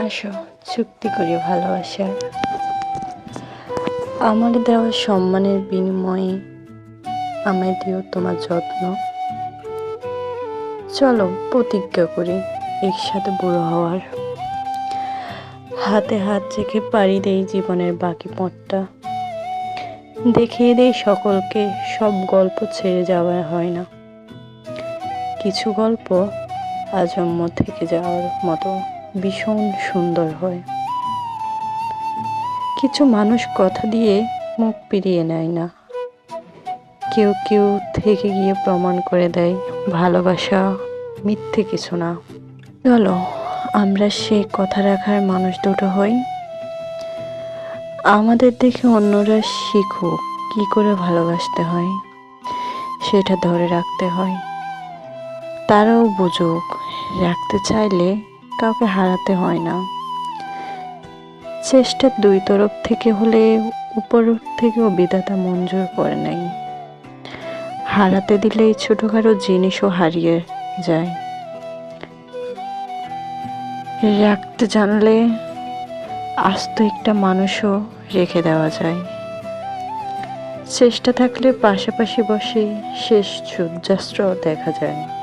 আসো, চুক্তি করি ভালোবাসার। আমার দেওয়া সম্মানের বিনিময়ে আমায় দিও তোমার যত্ন। চলো প্রতিজ্ঞা করি একসাথে বুড়ো হওয়ার। হাতে হাত রেখে পাড়ি দেই জীবনের বাকি পথটা। দেখিয়ে দেই সকলকে সব গল্প ছেড়ে যাওয়া হয় না। কিছু গল্প আজন্ম থেকে যাওয়ার মতো ভীষণ সুন্দর হয়। কিছু মানুষ কথা দিয়ে মুখ ফিরিয়ে নেয় না। কেউ কেউ থেকে গিয়ে প্রমাণ করে দেয় ভালোবাসা মিথ্যে কিছু না। চলো আমরা সেই কথা রাখার মানুষ দুটো হই। আমাদের দেখে অন্যরা শিখুক কি করে ভালোবাসতে হয়, সেটা ধরে রাখতে হয়। তারাও বুঝুক রাখতে চাইলে কাউকে হারাতে হয় না। চেষ্টা দুই তরফ থেকে হলে উপর থেকেও বিধাতা মঞ্জুর করে নেয়। হারাতে দিলে ছোটখাটো জিনিসও হারিয়ে যায়। রাখতে জানলে আস্ত একটা মানুষও রেখে দেওয়া যায়। চেষ্টা থাকলে পাশাপাশি বসে শেষ সূর্যাস্ত দেখা যায়।